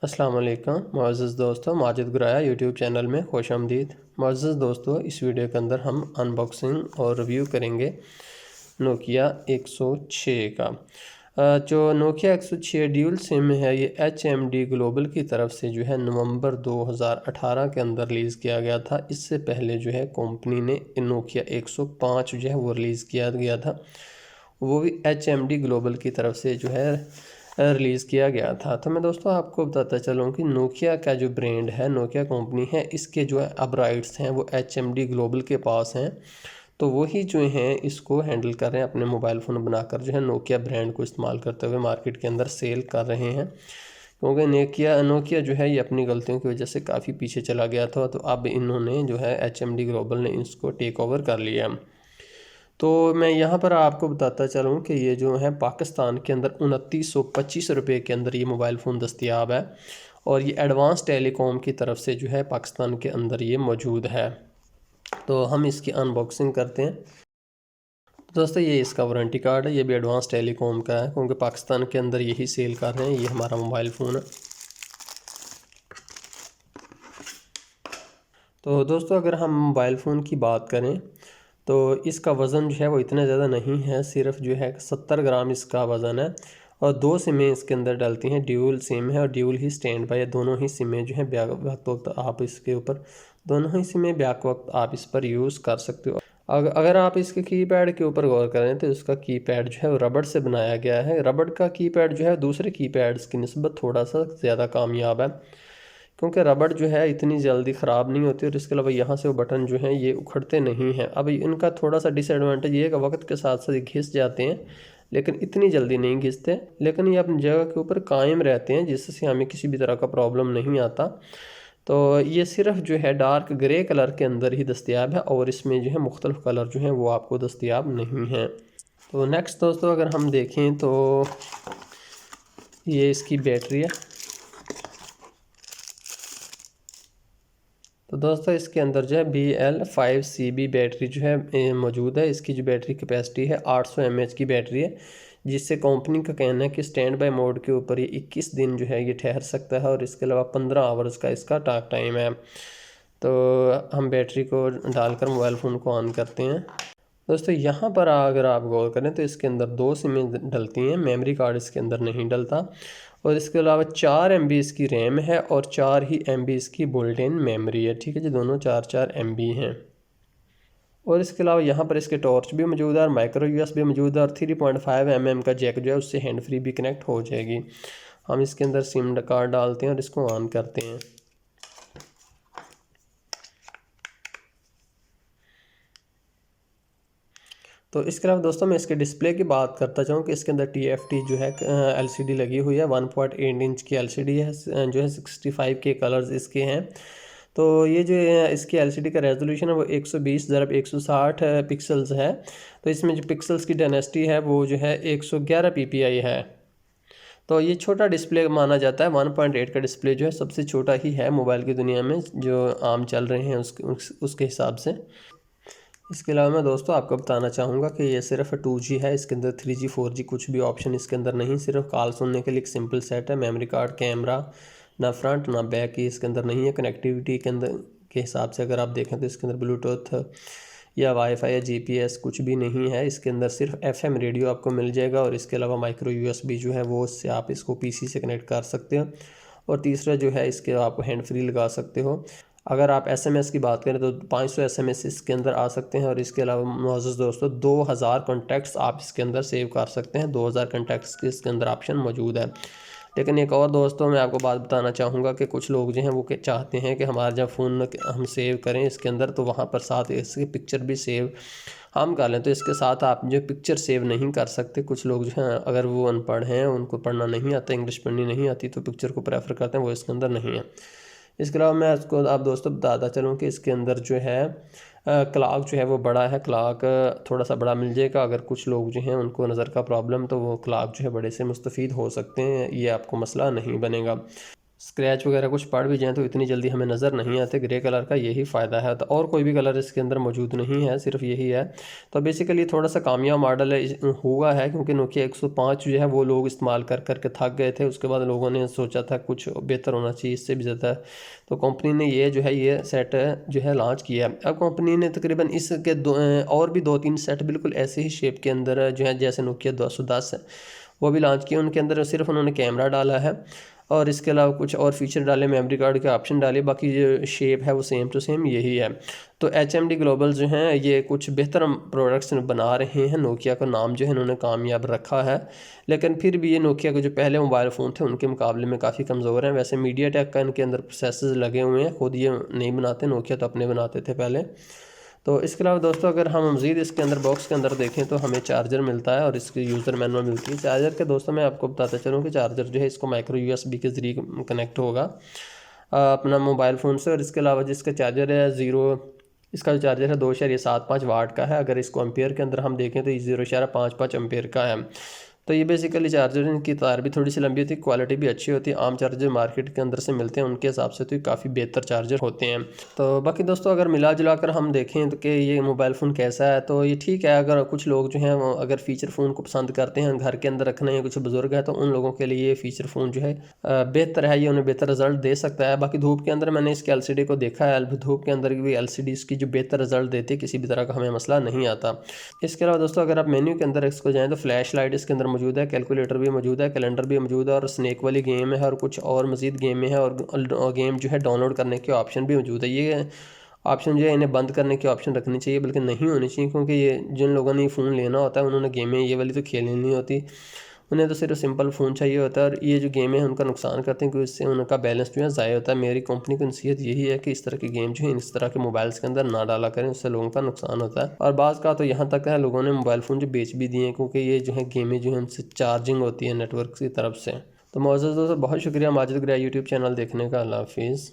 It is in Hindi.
अस्सलाम वालेकुम मुअज़्ज़ज़ दोस्तों, माजिद गुराया यूट्यूब चैनल में खुश आमदीद। मुअज़्ज़ज़ दोस्तों, इस वीडियो के अंदर हम अनबॉक्सिंग और रिव्यू करेंगे नोकिया 106 का। जो नोकिया 106 ड्यूल सिम है, ये HMD ग्लोबल की तरफ से जो है नवंबर 2018 के अंदर रिलीज़ किया गया था। इससे पहले जो है कंपनी ने नोकिया 105 जो है वो रिलीज़ किया गया था, वो भी HMD ग्लोबल की तरफ से जो है रिलीज़ किया गया था। तो मैं दोस्तों आपको बताता चलूँ कि नोकिया का जो ब्रांड है, नोकिया कंपनी है, इसके जो है अब राइट्स हैं वो HMD ग्लोबल के पास हैं। तो वही जो हैं इसको हैंडल कर रहे हैं, अपने मोबाइल फ़ोन बनाकर जो है नोकिया ब्रांड को इस्तेमाल करते हुए मार्केट के अंदर सेल कर रहे हैं। क्योंकि नोकिया जो है ये अपनी गलतियों की वजह से काफ़ी पीछे चला गया था, तो अब इन्होंने जो है HMD ग्लोबल ने इसको टेक ओवर कर लिया। तो मैं यहाँ पर आपको बताता चलूँ कि ये जो है पाकिस्तान के अंदर 2925 रुपये के अंदर ये मोबाइल फ़ोन दस्तयाब है, और ये एडवांस टेलीकॉम की तरफ से जो है पाकिस्तान के अंदर ये मौजूद है। तो हम इसकी अनबॉक्सिंग करते हैं। दोस्तों ये इसका वारंटी कार्ड है, ये भी एडवांस टेलीकॉम का है, क्योंकि पाकिस्तान के अंदर यही सेल कर रहे हैं। ये हमारा मोबाइल फ़ोन है। तो दोस्तों अगर हम मोबाइल फ़ोन की बात करें तो इसका वज़न जो है वो इतना ज़्यादा नहीं है, सिर्फ जो है 70 ग्राम इसका वज़न है, और 2 सिमें इसके अंदर डलती हैं। ड्यूल सिम है और ड्यूल ही स्टैंड बाय है। दोनों ही सिमें जो है ब्याक वक्त आप इसके ऊपर दोनों ही सिमें ब्याक वक्त आप इस पर यूज़ कर सकते हो। अगर आप इसके कीपैड के ऊपर गौर करें तो इसका कीपैड जो है वो रबड़ से बनाया गया है। रबड़ का कीपैड जो है दूसरे कीपैड्स की निस्बत थोड़ा सा ज़्यादा कामयाब है, क्योंकि रबड़ जो है इतनी जल्दी ख़राब नहीं होती, और इसके अलावा यहाँ से वो बटन जो हैं ये उखड़ते नहीं हैं। अब इनका थोड़ा सा डिसएडवांटेज ये है कि वक्त के साथ साथ घिस जाते हैं, लेकिन इतनी जल्दी नहीं घिसते, लेकिन ये अपनी जगह के ऊपर कायम रहते हैं, जिससे हमें किसी भी तरह का प्रॉब्लम नहीं आता। तो ये सिर्फ जो है डार्क ग्रे कलर के अंदर ही दस्तयाब है, और इसमें जो है मुख्तलिफ कलर जो हैं वो आपको दस्तयाब नहीं हैं। तो नेक्स्ट दोस्तों अगर हम देखें तो ये इसकी बैटरी है। तो दोस्तों इसके अंदर जो है BL5CB बैटरी जो है मौजूद है। इसकी जो बैटरी कैपेसिटी है 800 mAh की बैटरी है, जिससे कंपनी का कहना है कि स्टैंड बाय मोड के ऊपर ये 21 दिन जो है ये ठहर सकता है, और इसके अलावा 15 आवर्स का इसका टॉक टाइम है। तो हम बैटरी को डालकर मोबाइल फ़ोन को ऑन करते हैं। दोस्तों यहाँ पर अगर आप गौर करें तो इसके अंदर 2 सिमें डलती हैं, मेमोरी कार्ड इसके अंदर नहीं डलता, और इसके अलावा 4 MB इसकी रैम है और 4 ही MB इसकी बुल्ट इन मेमोरी है। ठीक है जी, दोनों 4-4 MB हैं। और इसके अलावा यहाँ पर इसके टॉर्च भी मौजूद है, और माइक्रो USB मौजूद है, और 3.5 mm का जैक जो है उससे हैंड फ्री भी कनेक्ट हो जाएगी। हम इसके अंदर सिम कार्ड डालते हैं और इसको ऑन करते हैं। तो इसके अलावा दोस्तों मैं इसके डिस्प्ले की बात करता चाहूँ कि इसके अंदर TFT जो है LCD लगी हुई है। 1.8 इंच की LCD है, जो है 65 के कलर्स इसके हैं। तो ये जो है इसकी LCD का रेजोल्यूशन है वो 120x160 पिक्सल्स है। तो इसमें जो पिक्सल्स की डेंसिटी है वो जो है 111 ppi है। तो ये छोटा डिस्प्ले माना जाता है। 1.8 का डिस्प्ले जो है सबसे छोटा ही है मोबाइल की दुनिया में, जो आम चल रहे हैं उसके हिसाब से। इसके अलावा मैं दोस्तों आपको बताना चाहूँगा कि ये सिर्फ 2G है, इसके अंदर 3G 4G कुछ भी ऑप्शन इसके अंदर नहीं। सिर्फ कॉल सुनने के लिए एक सिंपल सेट है। मेमोरी कार्ड, कैमरा, ना फ्रंट ना बैक की इसके अंदर नहीं है। कनेक्टिविटी के अंदर के हिसाब से अगर आप देखें तो इसके अंदर ब्लूटूथ या वाईफाई या GPS कुछ भी नहीं है। इसके अंदर सिर्फ FM रेडियो आपको मिल जाएगा, और इसके अलावा माइक्रो USB जो है वो उससे आप इसको PC से कनेक्ट कर सकते हो, और तीसरा जो है इसके आप हैंड फ्री लगा सकते हो। अगर आप SMS की बात करें तो 500 SMS इसके अंदर आ सकते हैं, और इसके अलावा मुअज़्ज़ज़ दोस्तों 2000 कॉन्टैक्ट्स आप इसके अंदर सेव कर सकते हैं। 2000 कॉन्टैक्ट्स के इसके अंदर ऑप्शन मौजूद है। लेकिन एक और दोस्तों मैं आपको बात बताना चाहूँगा कि कुछ लोग जो हैं वो चाहते हैं कि हमारा जब फ़ोन हम सेव करें इसके अंदर, तो वहाँ पर साथ इसकी पिक्चर भी सेव हम कर लें, तो इसके साथ आप जो पिक्चर सेव नहीं कर सकते। कुछ लोग जो हैं अगर वो अनपढ़ हैं, उनको पढ़ना नहीं आता, इंग्लिश पढ़नी नहीं आती, तो पिक्चर को प्रेफर करते हैं, वो इसके अंदर नहीं है। इसके अलावा मैं इसको आप दोस्तों बताता चलूँ कि इसके अंदर जो है क्लॉक जो है वो बड़ा है। क्लॉक थोड़ा सा बड़ा मिल जाएगा। अगर कुछ लोग जो हैं उनको नज़र का प्रॉब्लम, तो वो क्लॉक जो है बड़े से मुस्तफ़ीद हो सकते हैं, ये आपको मसला नहीं बनेगा। स्क्रैच वगैरह कुछ पड़ भी जाएँ तो इतनी जल्दी हमें नज़र नहीं आते। ग्रे कलर का यही फ़ायदा है, तो और कोई भी कलर इसके अंदर मौजूद नहीं है, सिर्फ यही है। तो बेसिकली थोड़ा सा कामयाब मॉडल हुआ है, क्योंकि नोकिया 105 जो है वो लोग इस्तेमाल कर कर के थक गए थे। उसके बाद लोगों ने सोचा था कुछ बेहतर होना चाहिए, इससे भी ज़्यादा। तो कंपनी ने ये जो है ये सेट जो है लॉन्च किया। अब कंपनी ने तकरीबन इसके और भी 2-3 सेट बिल्कुल ऐसे ही शेप के अंदर जो है, जैसे नोकिया 210 है, वो भी लॉन्च किया। उनके अंदर सिर्फ उन्होंने कैमरा डाला है और इसके अलावा कुछ और फीचर डाले, मेमोरी कार्ड के ऑप्शन डाले, बाकी जो शेप है वो सेम टू सेम यही है। तो HMD ग्लोबल जो हैं ये कुछ बेहतर प्रोडक्ट्स बना रहे हैं। नोकिया का नाम जो है इन्होंने कामयाब रखा है, लेकिन फिर भी ये नोकिया के जो पहले मोबाइल फ़ोन थे उनके मुकाबले में काफ़ी कमज़ोर हैं। वैसे मीडियाटेक का इनके अंदर प्रोसेसर लगे हुए हैं, खुद ये नहीं बनाते, नोकिया तो अपने बनाते थे पहले। तो इसके अलावा दोस्तों अगर हम मज़ीद इसके अंदर बॉक्स के अंदर देखें तो हमें चार्जर मिलता है और इसकी यूज़र मैनुअल मिलती है। चार्जर के दोस्तों मैं आपको बताता चलूँ कि चार्जर जो है इसको माइक्रो USB के ज़रिए कनेक्ट होगा अपना मोबाइल फ़ोन से। और इसके अलावा जिसका चार्जर है इसका जो चार्जर है 2.75 वाट का है। अगर इसको एम्पेयर के अंदर हम देखें तो ये 0.55 एम्पेयर का है। तो ये बेसिकली चार्जर, इनकी तार भी थोड़ी सी लंबी होती है, क्वालिटी भी अच्छी होती है। आम चार्जर मार्केट के अंदर से मिलते हैं उनके हिसाब से तो ये काफ़ी बेहतर चार्जर होते हैं। तो बाकी दोस्तों अगर मिला जुला कर हम देखें तो कि ये मोबाइल फ़ोन कैसा है, तो ये ठीक है। अगर कुछ लोग जो हैं अगर फ़ीचर फ़ोन को पसंद करते हैं, घर के अंदर रखना है, कुछ बुजुर्ग है, तो उन लोगों के लिए ये फ़ीचर फ़ोन जो है बेहतर है, ये उन्हें बेहतर रिजल्ट दे सकता है। बाकी धूप के अंदर मैंने इसके LCD को देखा है, धूप के अंदर भी LCD इसकी जो बेहतर रिजल्ट देती है, किसी भी तरह का हमें मसला नहीं आता। इसके अलावा दोस्तों अगर आप मेन्यू के अंदर इसको जाएँ तो फ्लैश लाइट इसके अंदर मौजूद है, कैलकुलेटर भी मौजूद है, कैलेंडर भी मौजूद है और स्नैक वाली गेम है और कुछ और मज़ीद गेमें हैं और गेम जो है डाउनलोड करने के ऑप्शन भी मौजूद है। ये ऑप्शन जो है इन्हें बंद करने की ऑप्शन रखनी चाहिए, बल्कि नहीं होनी चाहिए, क्योंकि ये जिन लोगों ने फ़ोन लेना होता है उन्होंने गेमें ये वाली तो खेलनी नहीं होती, उन्हें तो सिर्फ सिंपल फ़ोन चाहिए होता है। और ये जो गेमें हैं उनका नुकसान करते हैं, क्योंकि इससे उनका बैलेंस जो है ज़ाया होता है। मेरी कंपनी की नसीहत यही है कि इस तरह की गेम जो है इस तरह के मोबाइल्स के अंदर ना डाला करें, उससे लोगों का नुकसान होता है। और बाज़ का तो यहाँ तक है लोगों ने मोबाइल फ़ोन जो बेच भी दिए हैं, क्योंकि ये जो है गेमें जो है उनसे चार्जिंग होती है नेटवर्क की तरफ से। तो मौजूद दोस्तों बहुत शुक्रिया माजिद ग्रे यूट्यूब चैनल देखने का। अल्लाह हाफिज़।